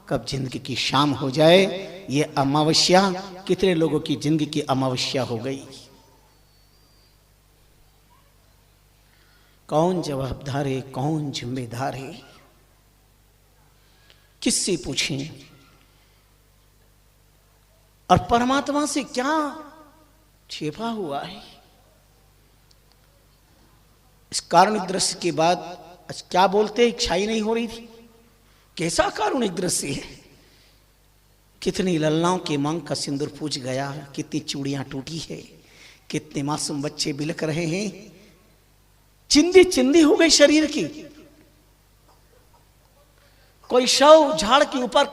कब जिंदगी की शाम हो जाए। ये अमावस्या कितने लोगों की जिंदगी की अमावस्या हो गई। कौन जवाबदार है, कौन जिम्मेदार है, किससे पूछें। और परमात्मा से क्या छिपा हुआ है। इस कारुणिक दृश्य के बाद क्या बोलते, इच्छा ही नहीं हो रही थी। कैसा कारुणिक दृश्य है। कितनी ललनाओं के मांग का सिंदूर पूछ गया, कितनी चूड़ियां टूटी है, कितने मासूम बच्चे बिलक रहे हैं। चिंदी चिंदी हो गई शरीर की। कोई शव झाड़ के ऊपर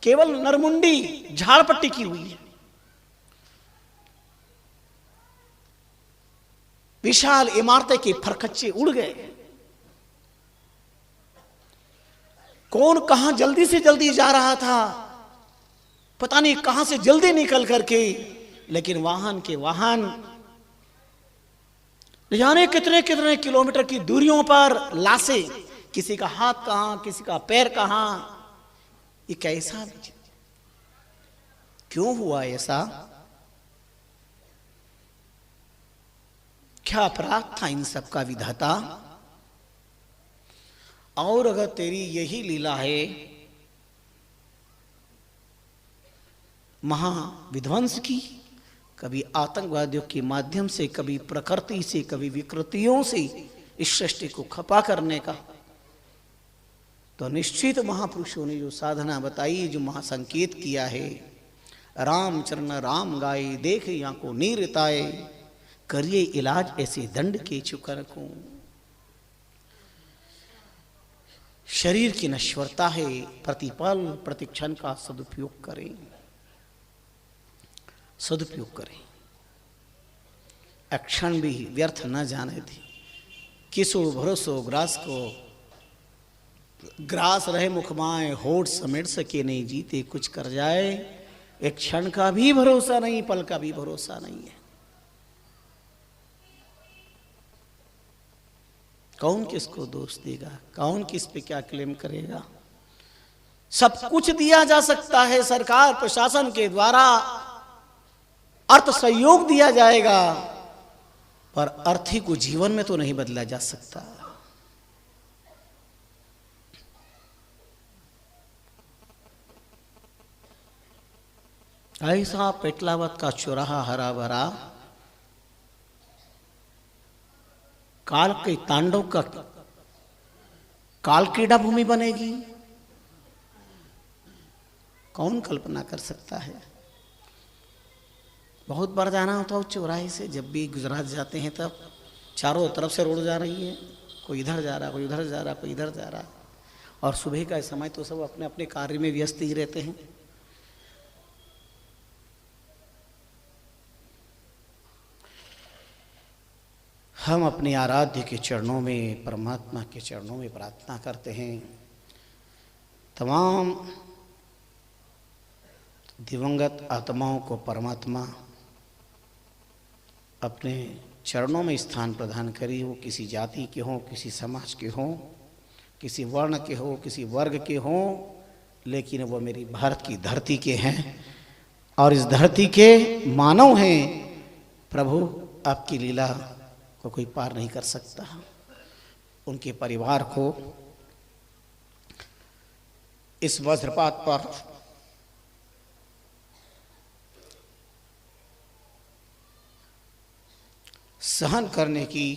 केवल नरमुंडी झाड़ पट्टी की हुई है। विशाल इमारतें के फरकच्चे उड़ गए। कौन कहां जल्दी से जल्दी जा रहा था, पता नहीं कहां से जल्दी निकल करके, लेकिन वाहन के वाहन न जाने कितने कितने किलोमीटर की दूरियों पर लाशें, किसी का हाथ कहां, किसी का पैर कहां। ये कैसा, क्यों हुआ ऐसा? क्या अपराध था इन सब का विधाता? और अगर तेरी यही लीला है महाविध्वंस की, कभी आतंकवादियों के माध्यम से, कभी प्रकृति से, कभी विकृतियों से इस सृष्टि को खपा करने का, तो निश्चित महापुरुषों ने जो साधना बताई, जो महासंकेत किया है, राम चरण राम गाए, देख या को नीरताए, करिए इलाज ऐसे दंड के चुकर को। शरीर की नश्वरता है, प्रतिपल प्रतिक्षण का सदुपयोग करें, सदुपयोग करें, अक्षण भी व्यर्थ न जाने दी। किसो भरोसो ग्रास को, ग्रास रहे मुखमाए, होठ समेट सके नहीं जीते कुछ कर जाए। एक क्षण का भी भरोसा नहीं, पल का भी भरोसा नहीं है। कौन किसको दोष देगा, कौन किस पे क्या क्लेम करेगा? सब कुछ दिया जा सकता है, सरकार प्रशासन के द्वारा अर्थ सहयोग दिया जाएगा, पर अर्थी को जीवन में तो नहीं बदला जा सकता। ऐसा पेटलावत का चौराहा हरा भरा, काल के तांडव का काल क्रीड़ा भूमि बनेगी, कौन कल्पना कर सकता है? बहुत बार जाना होता है चौराहे से, जब भी गुजरात जाते हैं तब चारों तरफ से रोड जा रही है, कोई इधर जा रहा, कोई उधर जा रहा, कोई इधर जा रहा, और सुबह का समय तो सब अपने अपने कार्य में व्यस्त ही रहते हैं। हम अपने आराध्य के चरणों में, परमात्मा के चरणों में प्रार्थना करते हैं, तमाम दिवंगत आत्माओं को परमात्मा अपने चरणों में स्थान प्रदान करी। वो किसी जाति के हों, किसी समाज के हों, किसी वर्ण के हो, किसी वर्ग के हों, लेकिन वो मेरी भारत की धरती के हैं और इस धरती के मानव हैं। प्रभु आपकी लीला को कोई पार नहीं कर सकता। उनके परिवार को इस वज्रपात पर सहन करने की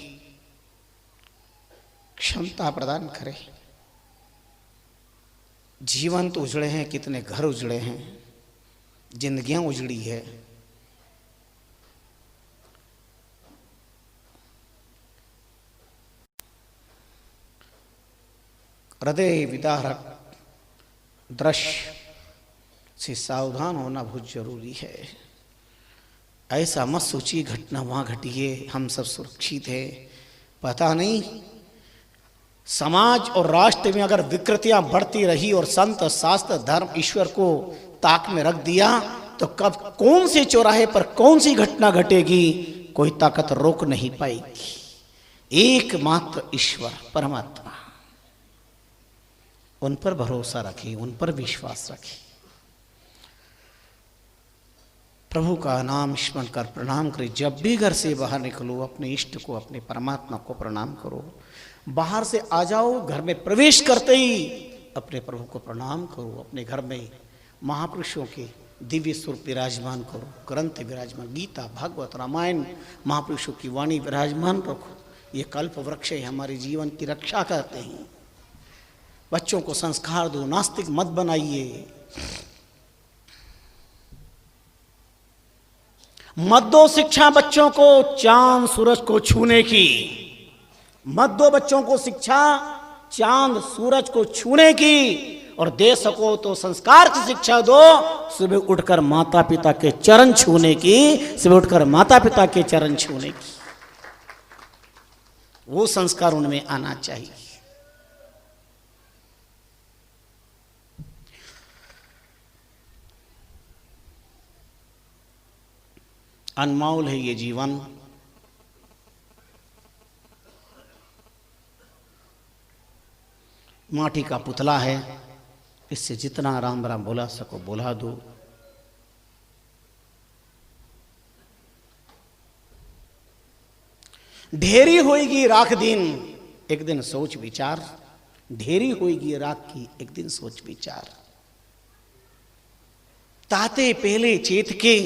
क्षमता प्रदान करे। जीवन तो उजड़े हैं, कितने घर उजड़े हैं, जिंदगियां उजड़ी है। हृदय विदारक दृश्य से सावधान होना बहुत जरूरी है। ऐसा मत सोचिए घटना वहाँ घटी है, हम सब सुरक्षित है। पता नहीं समाज और राष्ट्र में अगर विकृतियां बढ़ती रही और संत शास्त्र धर्म ईश्वर को ताक में रख दिया तो कब कौन से चौराहे पर कौन सी घटना घटेगी कोई ताकत रोक नहीं पाएगी। एकमात्र ईश्वर परमात्मा, उन पर भरोसा रखें, उन पर विश्वास रखें। प्रभु का नाम स्मरण कर प्रणाम करें। जब भी घर से बाहर निकलो अपने इष्ट को, अपने परमात्मा को प्रणाम करो। बाहर से आ जाओ, घर में प्रवेश करते ही अपने प्रभु को प्रणाम करो। अपने घर में महापुरुषों के दिव्य स्वरूप विराजमान करो, ग्रंथ विराजमान, गीता भागवत रामायण महापुरुषों की वाणी विराजमान रखो। ये कल्प वृक्ष है, हमारे जीवन की रक्षा करते हैं। बच्चों को संस्कार दो, नास्तिक मत बनाइए, मत दो शिक्षा बच्चों को चांद सूरज को छूने की, मत दो बच्चों को शिक्षा चांद सूरज को छूने की। और दे सको तो संस्कार की शिक्षा दो, सुबह उठकर माता पिता के चरण छूने की, सुबह उठकर माता पिता के चरण छूने की। वो संस्कार उनमें आना चाहिए। अनमोल है ये जीवन। माटी का पुतला है, इससे जितना राम राम बोला सको बोला दो। ढेरी होएगी राख दिन, एक दिन सोच विचार। ढेरी होएगी राख की, एक दिन सोच विचार। ताते पहले चेत के,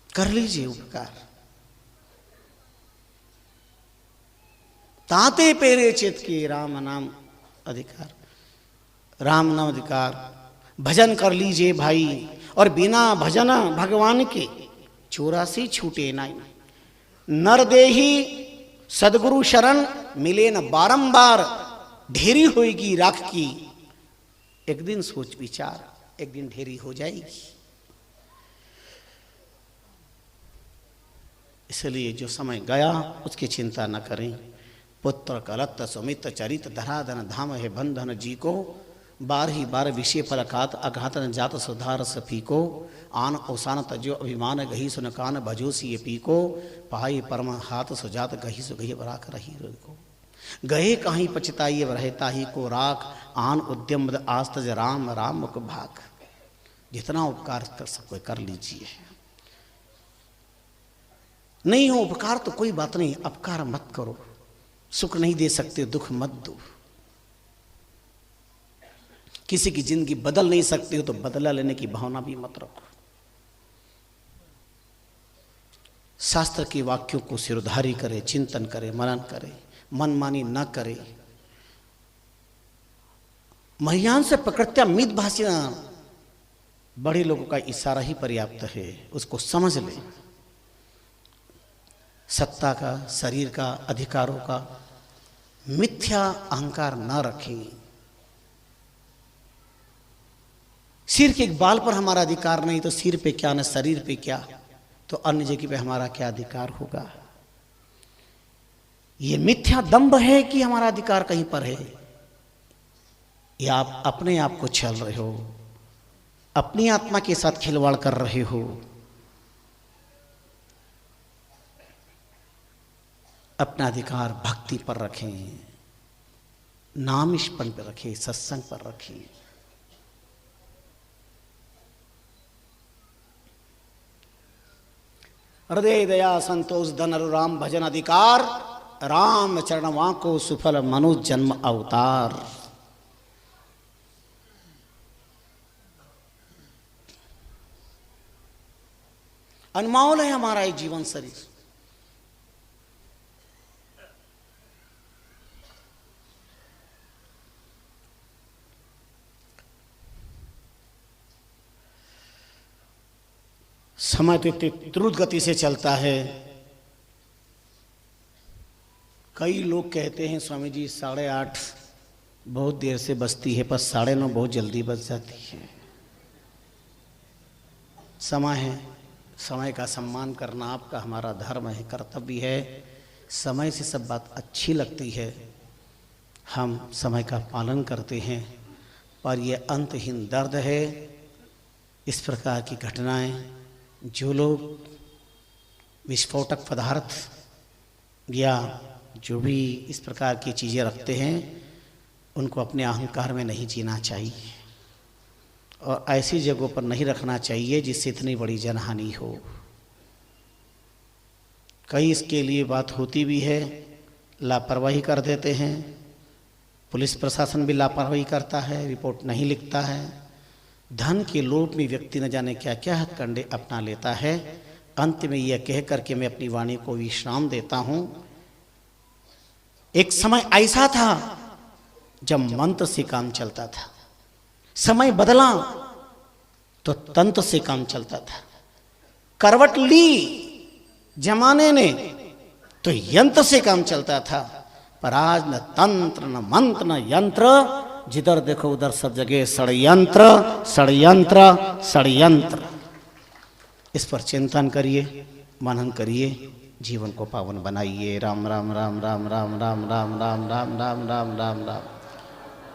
कर लीजिए उपकार। ताते पहले चेत के, राम नाम अधिकार, राम नाम अधिकार। भजन कर लीजिए भाई, और बिना भजन भगवान के 84 छूटे नहीं। नर देही सदगुरु शरण, मिले न बारंबार। ढेरी होएगी राख की, एक दिन सोच विचार, एक दिन ढेरी हो जाएगी। इसलिए जो समय गया उसकी चिंता न करें। पुत्र कलत्त सुमित चरित धराधन धाम है बंधन जी को। बार ही बार विषय फलकात अघात न जात सुधार सफी को। आन औसान तजो अभिमान गही सुन कान भजो सी पी को। पाई परम हाथ सुजात गही सु गही बराक रही को। गहे कहीं पछताइए रहता ही को राख। आन उद्यम आस तज राम राम मुख भाग। जितना उपकार कर सको कर लीजिए। नहीं हो उपकार तो कोई बात नहीं, अपकार मत करो। सुख नहीं दे सकते, दुख मत दो। किसी की जिंदगी बदल नहीं सकते हो तो बदला लेने की भावना भी मत रखो। शास्त्र के वाक्यों को सिरधारी करे, चिंतन करे, मनन करे, मनमानी न करे। महियान से प्रकृत्या मित भाषिणा, बड़े लोगों का इशारा ही पर्याप्त है, उसको समझ ले। सत्ता का, शरीर का, अधिकारों का मिथ्या अहंकार न रखें। सिर के एक बाल पर हमारा अधिकार नहीं तो सिर पे क्या, न शरीर पे क्या, तो अन्य जगह पे हमारा क्या अधिकार होगा। ये मिथ्या दंभ है कि हमारा अधिकार कहीं पर है। या आप अपने आप को छल रहे हो, अपनी आत्मा के साथ खिलवाड़ कर रहे हो। अपना अधिकार भक्ति पर रखें, नामिशपन पर रखें, सत्संग पर रखें। हृदय दया संतोष धन राम भजन अधिकार। राम चरणवा को सुफल मनुष्य जन्म अवतार। अनमोल है हमारा ये जीवन शरीर। समय तो इतनी द्रुत गति से चलता है। कई लोग कहते हैं स्वामी जी 8:30 बहुत देर से बजती है, पर 9:30 बहुत जल्दी बज जाती है। समय है, समय का सम्मान करना आपका हमारा धर्म है, कर्तव्य है। समय से सब बात अच्छी लगती है, हम समय का पालन करते हैं। पर यह अंतहीन दर्द है। इस प्रकार की घटनाएं, जो लोग विस्फोटक पदार्थ या जो भी इस प्रकार की चीज़ें रखते हैं, उनको अपने अहंकार में नहीं जीना चाहिए और ऐसी जगहों पर नहीं रखना चाहिए जिससे इतनी बड़ी जनहानि हो। कई इसके लिए बात होती भी है, लापरवाही कर देते हैं। पुलिस प्रशासन भी लापरवाही करता है, रिपोर्ट नहीं लिखता है। धन के लोभ में व्यक्ति न जाने क्या क्या हथकंडे अपना लेता है। अंत में यह कह करके मैं अपनी वाणी को विश्राम देता हूं। एक समय ऐसा था जब मंत्र से काम चलता था, समय बदला तो तंत्र से काम चलता था। करवट ली जमाने ने तो यंत्र से काम चलता था। पर आज न तंत्र न मंत्र न यंत्र, जिधर देखो उधर सब जगह षड्यंत्र षड्यंत्र षड्यंत्र। इस पर चिंतन करिए, मनन करिए, जीवन को पावन बनाइए। राम राम राम राम राम राम राम राम राम राम राम राम राम।